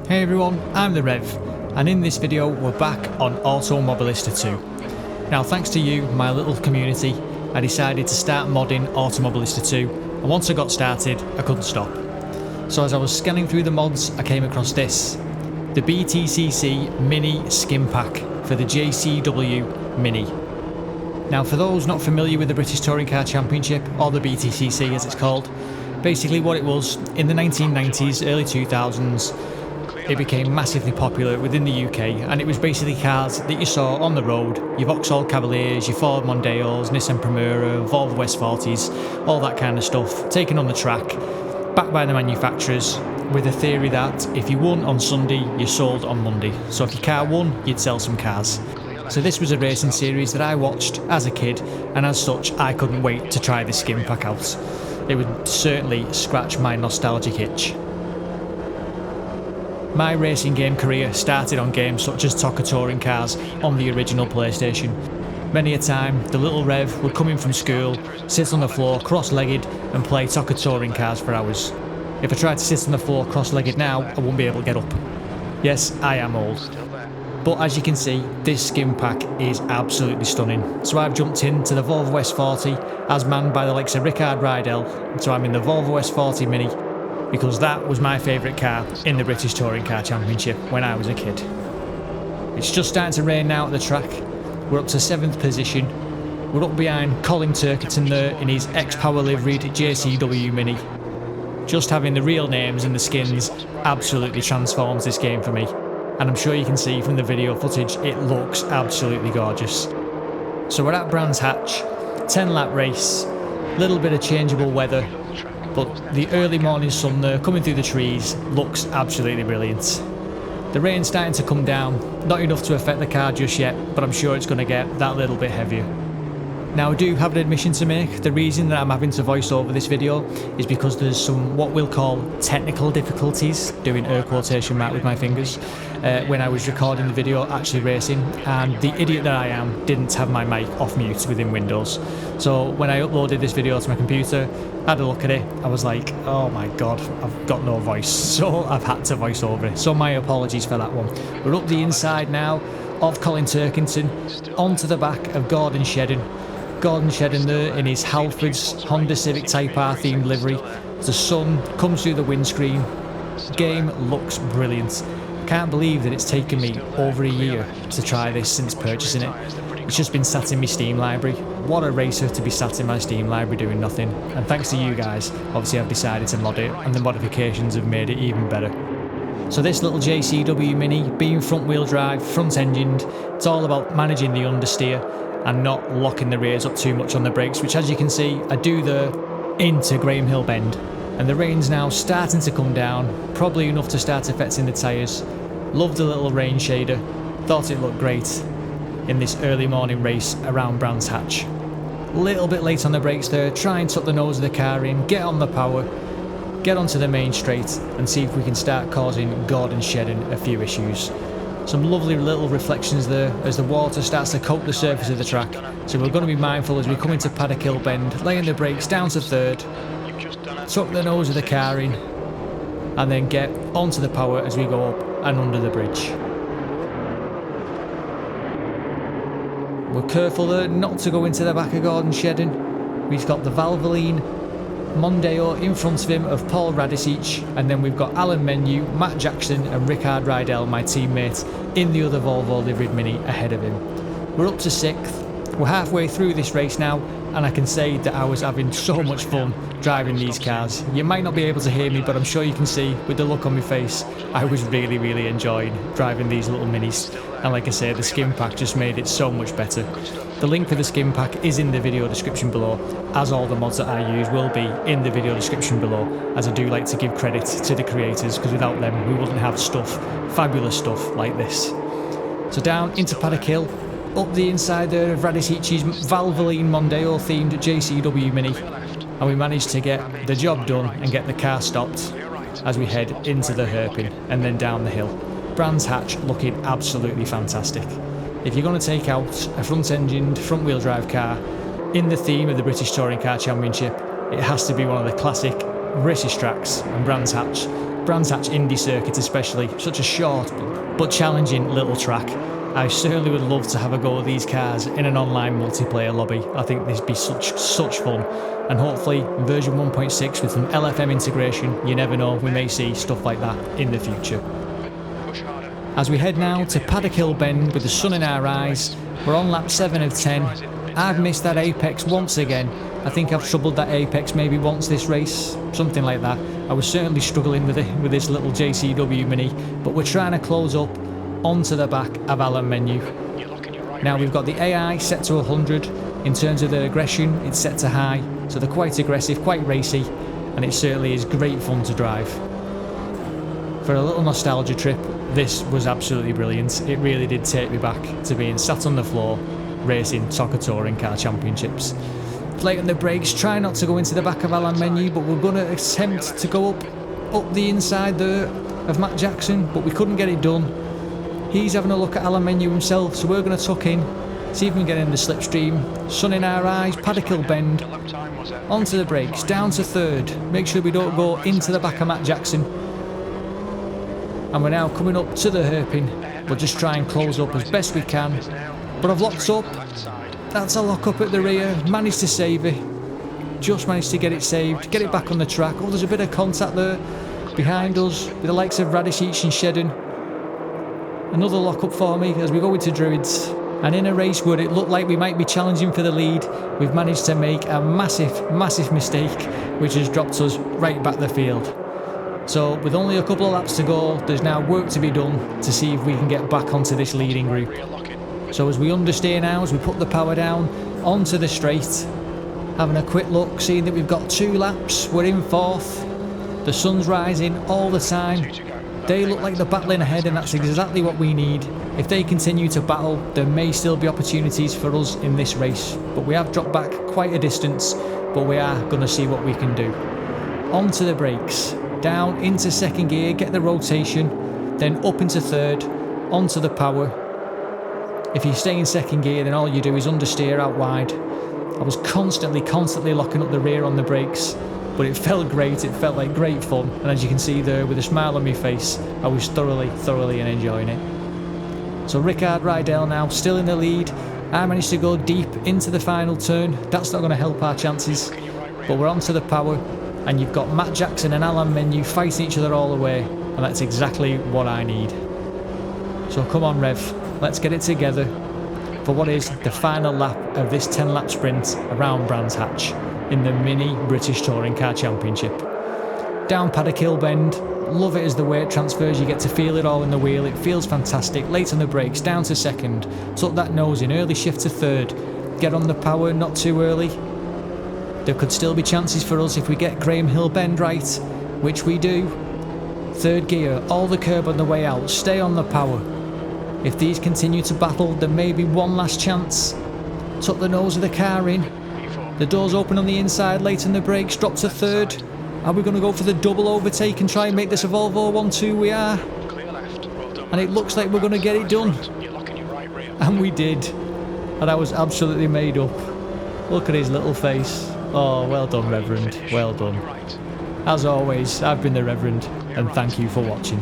Hey everyone, I'm the Rev, and in this video we're back on Automobilista 2. Now thanks to you, my little community, I decided to start modding Automobilista 2, and once I got started I couldn't stop. So as I was scanning through the mods I came across this, the BTCC Mini Skim Pack for the JCW Mini. Now for those not familiar with the British Touring Car Championship, or the BTCC as it's called, basically what it was, in the 1990s, early 2000s, it became massively popular within the UK, and it was basically cars that you saw on the road, your Vauxhall Cavaliers, your Ford Mondeos, Nissan Primera, Volvo S40s, all that kind of stuff, taken on the track, backed by the manufacturers, with the theory that if you won on Sunday, you sold on Monday. So if your car won, you'd sell some cars. So this was a racing series that I watched as a kid, and as such I couldn't wait to try this skim pack out. It would certainly scratch my nostalgic itch. My racing game career started on games such as TOCA touring cars on the original PlayStation. Many a time, the little Rev would come in from school, sit on the floor cross-legged and play TOCA touring cars for hours. If I tried to sit on the floor cross-legged now, I wouldn't be able to get up. Yes, I am old. But as you can see, this skim pack is absolutely stunning. So I've jumped into the Volvo S40 as manned by the likes of Plato Rydell. So I'm in the Volvo S40 Mini, because that was my favourite car in the British Touring Car Championship when I was a kid. It's just starting to rain now at the track. We're up to 7th position. We're up behind Colin Turkington there in his X-Power liveried JCW Mini. Just having the real names and the skins absolutely transforms this game for me. And I'm sure you can see from the video footage, it looks absolutely gorgeous. So we're at Brands Hatch, 10-lap race, little bit of changeable weather, but the early morning sun there coming through the trees looks absolutely brilliant. The rain's starting to come down, not enough to affect the car just yet, but I'm sure it's going to get that little bit heavier. Now I do have an admission to make. The reason that I'm having to voice over this video is because there's some what we'll call technical difficulties, doing air quotation mark with my fingers, when I was recording the video actually racing, and the idiot that I am didn't have my mic off mute within Windows. So when I uploaded this video to my computer, I had a look at it, I was like, oh my god, I've got no voice, so I've had to voice over it. So my apologies for that one. We're up the inside now of Colin Turkington, onto the back of Gordon Shedden. Gordon Shedden there in his Halfords Honda Civic Type R themed livery. The sun comes through the windscreen. Game looks brilliant. I can't believe that it's taken me over a year to try this since purchasing it. It's just been sat in my Steam library. What a racer to be sat in my Steam library doing nothing. And thanks to you guys, obviously I've decided to mod it, and the modifications have made it even better. So this little JCW Mini, being front wheel drive, front engined, it's all about managing the understeer and not locking the rears up too much on the brakes, which as you can see I do there into Graham Hill Bend. And the rain's now starting to come down, probably enough to start affecting the tyres. Loved the little rain shader, thought it looked great in this early morning race around Brands Hatch. Little bit late on the brakes there, try and tuck the nose of the car in, get on the power, get onto the main straight and see if we can start causing Gordon Shedden a few issues. Some lovely little reflections there as the water starts to coat the surface of the track, so we're going to be mindful as we come into Paddock Hill Bend, laying the brakes down to 3rd, tuck the nose of the car in and then get onto the power as we go up and under the bridge. We're careful there not to go into the back of Gordon Shedden. We've got the Valvoline Mondeo in front of him of Paul Radicic, and then we've got Alan Menu, Matt Jackson and Plato Rydell, my teammates, in the other Volvo liveried Mini ahead of him. We're up to 6th, we're halfway through this race now, and I can say that I was having so much fun driving these cars. You might not be able to hear me, but I'm sure you can see with the look on my face, I was really enjoying driving these little Minis. And like I say, the skim pack just made it so much better. The link for the skim pack is in the video description below, as all the mods that I use will be in the video description below, as I do like to give credit to the creators, because without them we wouldn't have stuff, fabulous stuff like this. So down into Paddock Hill, up the inside there of Radicic's Valvoline Mondeo themed JCW Mini, and we managed to get the job done and get the car stopped as we head into the hairpin and then down the hill. Brands Hatch looking absolutely fantastic. If you're going to take out a front-engined, front-wheel drive car in the theme of the British Touring Car Championship, it has to be one of the classic British tracks, and Brands Hatch Brands Hatch Indy Circuit especially, such a short but challenging little track. I certainly would love to have a go at these cars in an online multiplayer lobby. I think this would be such fun, and hopefully version 1.6 with some LFM integration, you never know, we may see stuff like that in the future. As we head now to Paddock Hill Bend with the sun in our eyes, we're on lap 7 of 10. I've missed that apex once again. I think I've troubled that apex maybe once this race, something like that. I was certainly struggling with it with this little JCW Mini, but we're trying to close up onto the back of Alan Menu. Now we've got the AI set to 100. In terms of their aggression, it's set to high, so they're quite aggressive, quite racy, and it certainly is great fun to drive. For a little nostalgia trip, this was absolutely brilliant. It really did take me back to being sat on the floor racing TOCA Touring Car Championships. Plate on the brakes, try not to go into the back of Alan Menu, but we're going to attempt to go up the inside there of Matt Jackson, but we couldn't get it done. He's having a look at Alan Menu himself, so we're going to tuck in, see if we can get in the slipstream. Sun in our eyes, Paddock Hill Bend, onto the brakes, down to third. Make sure we don't go into the back of Matt Jackson. And we're now coming up to the hairpin. We'll just try and close up as best we can. But I've locked up. That's a lock up at the rear. Managed to save it. Just managed to get it saved, get it back on the track. Oh, there's a bit of contact there behind us with the likes of Radishich and Shedden. Another lock up for me as we go into Druids. And in a race where it looked like we might be challenging for the lead, we've managed to make a massive mistake, which has dropped us right back the field. So with only a couple of laps to go, there's now work to be done to see if we can get back onto this leading group. So as we understeer now, as we put the power down onto the straight, having a quick look, seeing that we've got 2 laps, we're in 4th. The sun's rising all the time. They look like they're battling ahead, and that's exactly what we need. If they continue to battle, there may still be opportunities for us in this race. But we have dropped back quite a distance, but we are going to see what we can do. Onto the brakes, down into second gear, get the rotation, then up into third, onto the power. If you stay in second gear, then all you do is understeer out wide. I was constantly locking up the rear on the brakes, but it felt great, it felt like great fun, and as you can see there with a smile on my face, I was thoroughly enjoying it. So Plato Rydell now still in the lead. I managed to go deep into the final turn. That's not going to help our chances, but we're onto the power, and you've got Matt Jackson and Alan Menu fighting each other all the way, and that's exactly what I need. So come on Rev, let's get it together for what is the final lap of this 10-lap sprint around Brands Hatch in the Mini British Touring Car Championship. Down Paddock Hill Bend, love it as the weight transfers, you get to feel it all in the wheel, it feels fantastic. Late on the brakes, down to second, tuck that nose in, early shift to third, get on the power, not too early. There could still be chances for us if we get Graham Hill Bend right, which we do. Third gear, all the curb on the way out, stay on the power. If these continue to battle, there may be one last chance. Tuck the nose of the car in. The doors open on the inside, late on the brakes, drop to third. Are we going to go for the double overtake and try and make this a Volvo 1-2? We are. And it looks like we're going to get it done. And we did. And I was absolutely made up. Look at his little face. Oh, well done, Reverend. Well done. As always, I've been the Reverend, and thank you for watching.